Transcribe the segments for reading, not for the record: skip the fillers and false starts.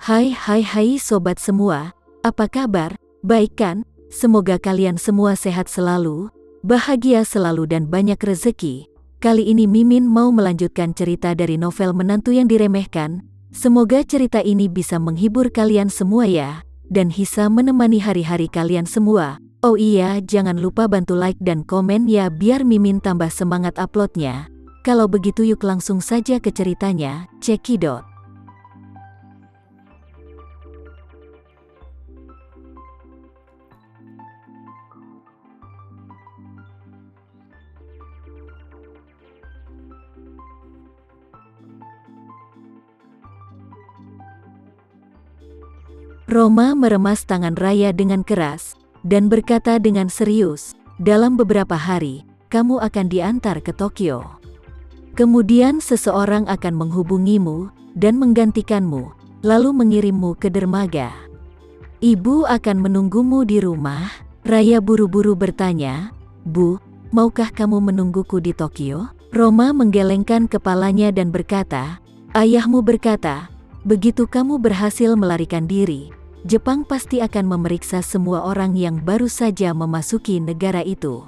Hai sobat semua, apa kabar? Baik kan? Semoga kalian semua sehat selalu, bahagia selalu dan banyak rezeki. Kali ini Mimin mau melanjutkan cerita dari novel Menantu yang Diremehkan. Semoga cerita ini bisa menghibur kalian semua ya, dan bisa menemani hari-hari kalian semua. Oh iya, jangan lupa bantu like dan komen ya biar Mimin tambah semangat uploadnya. Kalau begitu yuk langsung saja ke ceritanya, cekidot. Roma meremas tangan Raya dengan keras, dan berkata dengan serius, dalam beberapa hari, kamu akan diantar ke Tokyo. Kemudian seseorang akan menghubungimu, dan menggantikanmu, lalu mengirimmu ke dermaga. Ibu akan menunggumu di rumah. Raya buru-buru bertanya, Bu, maukah kamu menungguku di Tokyo? Roma menggelengkan kepalanya dan berkata, ayahmu berkata, begitu kamu berhasil melarikan diri, Jepang pasti akan memeriksa semua orang yang baru saja memasuki negara itu.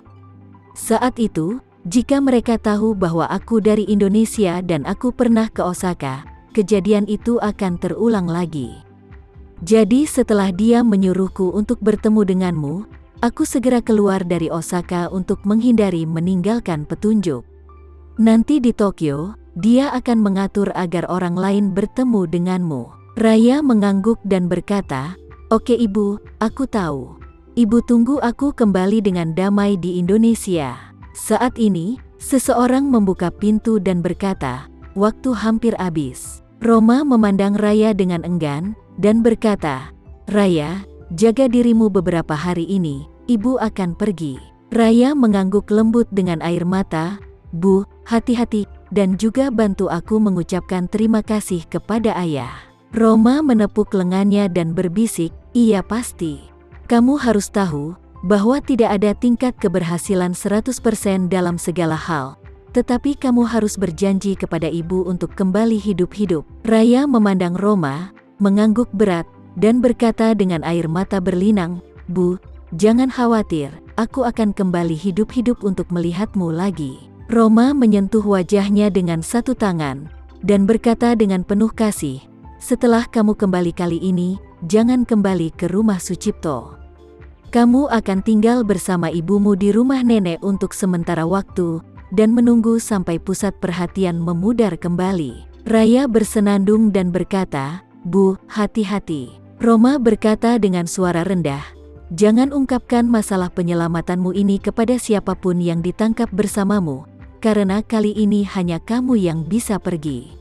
Saat itu, jika mereka tahu bahwa aku dari Indonesia dan aku pernah ke Osaka, kejadian itu akan terulang lagi. Jadi setelah dia menyuruhku untuk bertemu denganmu, aku segera keluar dari Osaka untuk menghindari meninggalkan petunjuk. Nanti di Tokyo, dia akan mengatur agar orang lain bertemu denganmu. Raya mengangguk dan berkata, oke ibu, aku tahu. Ibu tunggu aku kembali dengan damai di Indonesia. Saat ini, seseorang membuka pintu dan berkata, waktu hampir habis. Roma memandang Raya dengan enggan, dan berkata, Raya, jaga dirimu beberapa hari ini, ibu akan pergi. Raya mengangguk lembut dengan air mata, Bu, hati-hati, dan juga bantu aku mengucapkan terima kasih kepada ayah. Roma menepuk lengannya dan berbisik, iya pasti. Kamu harus tahu, bahwa tidak ada tingkat keberhasilan 100% dalam segala hal. Tetapi kamu harus berjanji kepada ibu untuk kembali hidup-hidup. Raya memandang Roma, mengangguk berat, dan berkata dengan air mata berlinang, Bu, jangan khawatir, aku akan kembali hidup-hidup untuk melihatmu lagi. Roma menyentuh wajahnya dengan satu tangan, dan berkata dengan penuh kasih, setelah kamu kembali kali ini, jangan kembali ke rumah Sucipto. Kamu akan tinggal bersama ibumu di rumah nenek untuk sementara waktu, dan menunggu sampai pusat perhatian memudar kembali. Raya bersenandung dan berkata, Bu, hati-hati. Roma berkata dengan suara rendah, jangan ungkapkan masalah penyelamatanmu ini kepada siapapun yang ditangkap bersamamu, karena kali ini hanya kamu yang bisa pergi.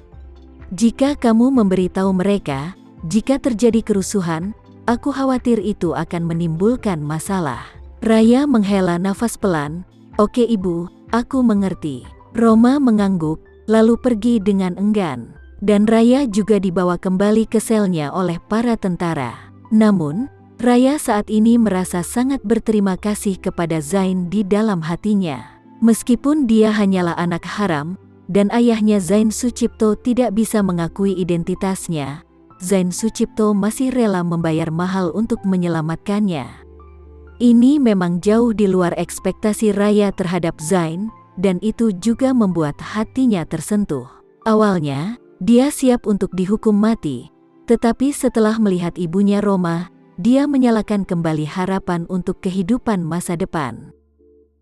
Jika kamu memberitahu mereka, jika terjadi kerusuhan, aku khawatir itu akan menimbulkan masalah. Raya menghela nafas pelan, oke ibu, aku mengerti. Roma mengangguk, lalu pergi dengan enggan. Dan Raya juga dibawa kembali ke selnya oleh para tentara. Namun, Raya saat ini merasa sangat berterima kasih kepada Zain di dalam hatinya. Meskipun dia hanyalah anak haram, dan ayahnya Zain Sucipto tidak bisa mengakui identitasnya, Zain Sucipto masih rela membayar mahal untuk menyelamatkannya. Ini memang jauh di luar ekspektasi Raya terhadap Zain, dan itu juga membuat hatinya tersentuh. Awalnya, dia siap untuk dihukum mati, tetapi setelah melihat ibunya Roma, dia menyalakan kembali harapan untuk kehidupan masa depan.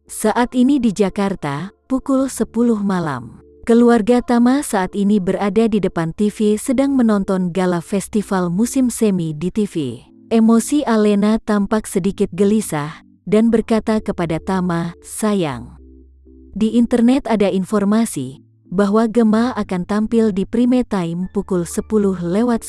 Saat ini di Jakarta, pukul 10 malam. Keluarga Tama saat ini berada di depan TV sedang menonton gala festival musim semi di TV. Emosi Alena tampak sedikit gelisah, dan berkata kepada Tama, sayang. Di internet ada informasi, bahwa Gemma akan tampil di prime time pukul 10:10.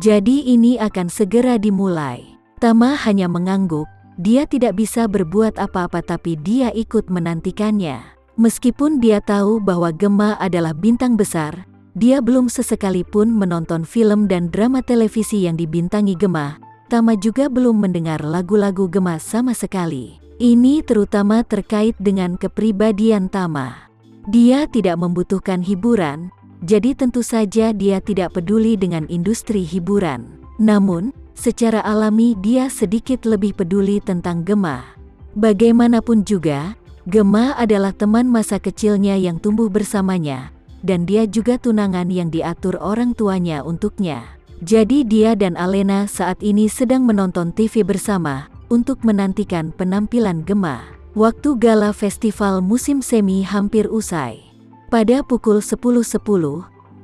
Jadi ini akan segera dimulai. Tama hanya mengangguk. Dia tidak bisa berbuat apa-apa tapi dia ikut menantikannya. Meskipun dia tahu bahwa Gemma adalah bintang besar, dia belum sesekalipun menonton film dan drama televisi yang dibintangi Gemma. Tama juga belum mendengar lagu-lagu Gemma sama sekali. Ini terutama terkait dengan kepribadian Tama. Dia tidak membutuhkan hiburan, jadi tentu saja dia tidak peduli dengan industri hiburan. Namun, secara alami dia sedikit lebih peduli tentang Gemma. Bagaimanapun juga, Gemma adalah teman masa kecilnya yang tumbuh bersamanya, dan dia juga tunangan yang diatur orang tuanya untuknya. Jadi dia dan Alena saat ini sedang menonton TV bersama, untuk menantikan penampilan Gemma. Waktu gala festival musim semi hampir usai. Pada pukul 10.10,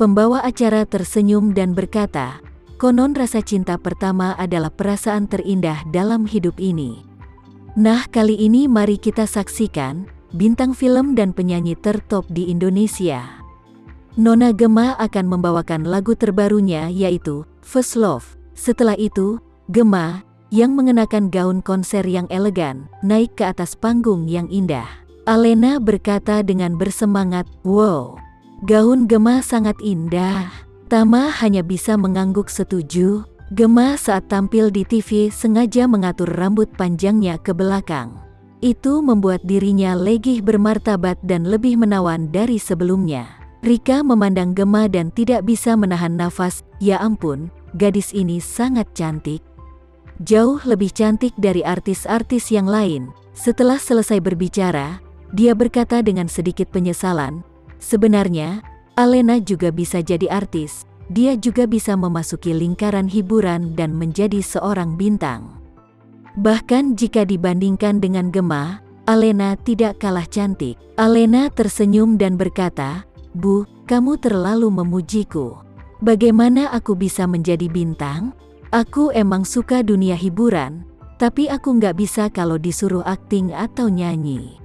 pembawa acara tersenyum dan berkata, "Konon rasa cinta pertama adalah perasaan terindah dalam hidup ini. Nah, kali ini mari kita saksikan bintang film dan penyanyi tertop di Indonesia. Nona Gemma akan membawakan lagu terbarunya yaitu First Love." Setelah itu, Gemma, yang mengenakan gaun konser yang elegan, naik ke atas panggung yang indah. Alena berkata dengan bersemangat, "Wow, gaun Gemma sangat indah." Tama hanya bisa mengangguk setuju. Gemma saat tampil di TV sengaja mengatur rambut panjangnya ke belakang. Itu membuat dirinya legih bermartabat dan lebih menawan dari sebelumnya. Rika memandang Gemma dan tidak bisa menahan nafas. Ya ampun, gadis ini sangat cantik. Jauh lebih cantik dari artis-artis yang lain. Setelah selesai berbicara, dia berkata dengan sedikit penyesalan, "Sebenarnya, Alena juga bisa jadi artis. Dia juga bisa memasuki lingkaran hiburan dan menjadi seorang bintang. Bahkan jika dibandingkan dengan Gemma, Alena tidak kalah cantik." Alena tersenyum dan berkata, "Bu, kamu terlalu memujiku. Bagaimana aku bisa menjadi bintang? Aku emang suka dunia hiburan, tapi aku nggak bisa kalau disuruh akting atau nyanyi."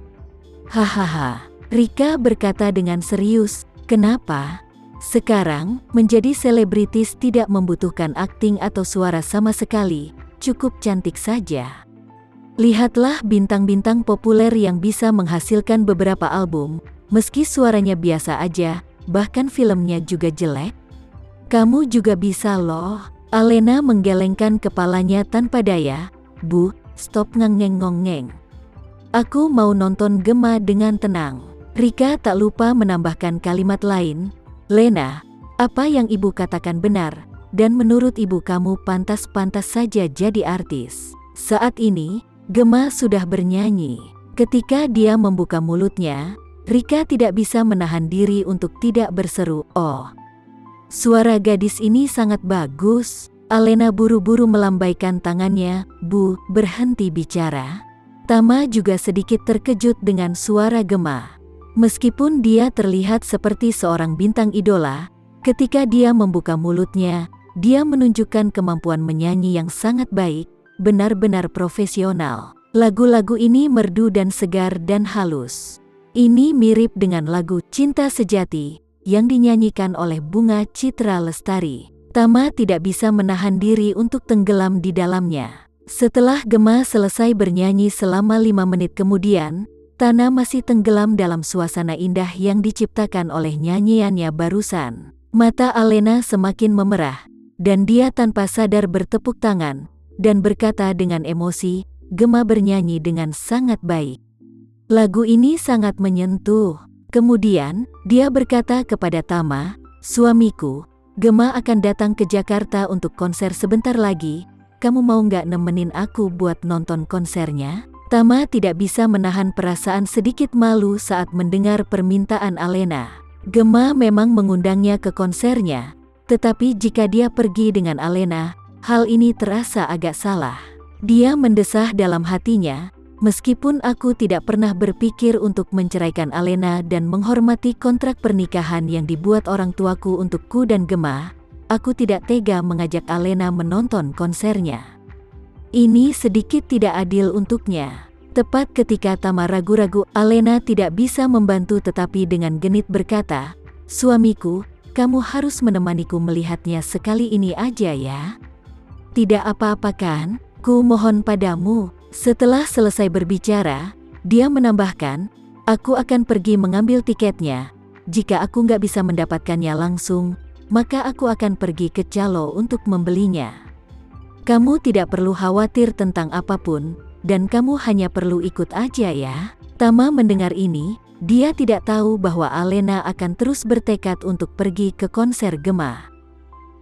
Hahaha, Rika berkata dengan serius, "Kenapa? Sekarang, menjadi selebritis tidak membutuhkan akting atau suara sama sekali, cukup cantik saja. Lihatlah bintang-bintang populer yang bisa menghasilkan beberapa album, meski suaranya biasa aja, bahkan filmnya juga jelek. Kamu juga bisa loh." Alena menggelengkan kepalanya tanpa daya. "Bu, stop ngengeng-ngongeng. Aku mau nonton Gemma dengan tenang." Rika tak lupa menambahkan kalimat lain, "Lena, apa yang ibu katakan benar, dan menurut ibu kamu pantas-pantas saja jadi artis." Saat ini, Gemma sudah bernyanyi. Ketika dia membuka mulutnya, Rika tidak bisa menahan diri untuk tidak berseru, "Oh, suara gadis ini sangat bagus." Alena buru-buru melambaikan tangannya, "Bu, berhenti bicara." Tama juga sedikit terkejut dengan suara Gemma. Meskipun dia terlihat seperti seorang bintang idola, ketika dia membuka mulutnya, dia menunjukkan kemampuan menyanyi yang sangat baik, benar-benar profesional. Lagu-lagu ini merdu dan segar dan halus. Ini mirip dengan lagu Cinta Sejati yang dinyanyikan oleh Bunga Citra Lestari. Tama tidak bisa menahan diri untuk tenggelam di dalamnya. Setelah Gemma selesai bernyanyi selama 5 menit kemudian, Tana masih tenggelam dalam suasana indah yang diciptakan oleh nyanyiannya barusan. Mata Alena semakin memerah, dan dia tanpa sadar bertepuk tangan, dan berkata dengan emosi, "Gemma bernyanyi dengan sangat baik. Lagu ini sangat menyentuh." Kemudian, dia berkata kepada Tama, "Suamiku, Gemma akan datang ke Jakarta untuk konser sebentar lagi. Kamu mau nggak nemenin aku buat nonton konsernya?" Tama tidak bisa menahan perasaan sedikit malu saat mendengar permintaan Alena. Gemma memang mengundangnya ke konsernya, tetapi jika dia pergi dengan Alena, hal ini terasa agak salah. Dia mendesah dalam hatinya, "Meskipun aku tidak pernah berpikir untuk menceraikan Alena dan menghormati kontrak pernikahan yang dibuat orang tuaku untukku dan Gemma, aku tidak tega mengajak Alena menonton konsernya. Ini sedikit tidak adil untuknya." Tepat ketika Tama ragu-ragu, Alena tidak bisa membantu tetapi dengan genit berkata, "Suamiku, kamu harus menemaniku melihatnya sekali ini aja ya. Tidak apa-apa kan? Ku mohon padamu." Setelah selesai berbicara, dia menambahkan, "Aku akan pergi mengambil tiketnya. Jika aku nggak bisa mendapatkannya langsung, maka aku akan pergi ke Calo untuk membelinya. Kamu tidak perlu khawatir tentang apapun, dan kamu hanya perlu ikut aja ya." Tama mendengar ini, dia tidak tahu bahwa Alena akan terus bertekad untuk pergi ke konser Gemma.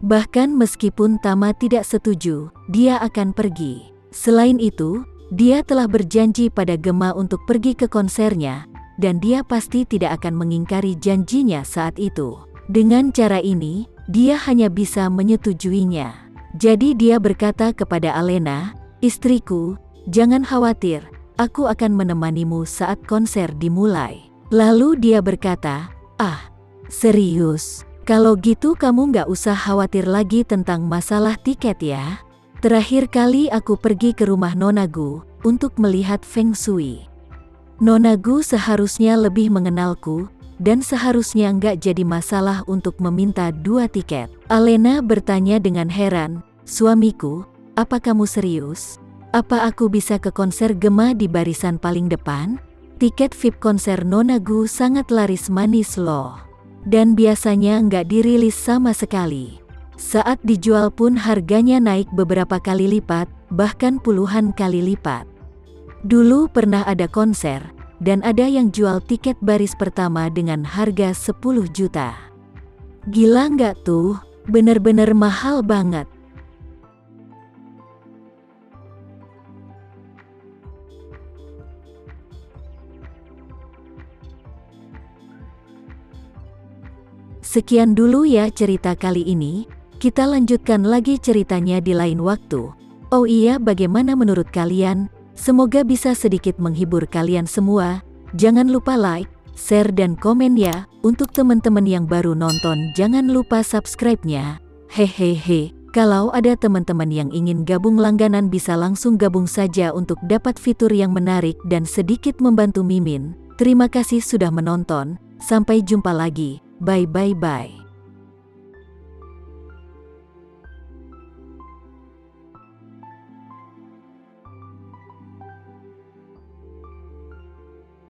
Bahkan meskipun Tama tidak setuju, dia akan pergi. Selain itu, dia telah berjanji pada Gemma untuk pergi ke konsernya, dan dia pasti tidak akan mengingkari janjinya saat itu. Dengan cara ini, dia hanya bisa menyetujuinya. Jadi dia berkata kepada Alena, "Istriku, jangan khawatir, aku akan menemanimu saat konser dimulai." Lalu dia berkata, "Ah, serius? Kalau gitu kamu nggak usah khawatir lagi tentang masalah tiket ya. Terakhir kali aku pergi ke rumah Nona Gu untuk melihat Feng Shui. Nona Gu seharusnya lebih mengenalku, dan seharusnya nggak jadi masalah untuk meminta 2 tiket." Alena bertanya dengan heran, "Suamiku, apa kamu serius? Apa aku bisa ke konser Gemma di barisan paling depan? Tiket VIP konser Nona Gu sangat laris manis loh. Dan biasanya nggak dirilis sama sekali. Saat dijual pun harganya naik beberapa kali lipat, bahkan puluhan kali lipat. Dulu pernah ada konser, dan ada yang jual tiket baris pertama dengan harga 10 juta. Gila nggak tuh? Bener-bener mahal banget." Sekian dulu ya cerita kali ini, kita lanjutkan lagi ceritanya di lain waktu. Oh iya, bagaimana menurut kalian? Semoga bisa sedikit menghibur kalian semua. Jangan lupa like, share dan komen ya. Untuk teman-teman yang baru nonton, jangan lupa subscribe-nya. Hehehe, kalau ada teman-teman yang ingin gabung langganan bisa langsung gabung saja untuk dapat fitur yang menarik dan sedikit membantu Mimin. Terima kasih sudah menonton, sampai jumpa lagi. Bye bye bye.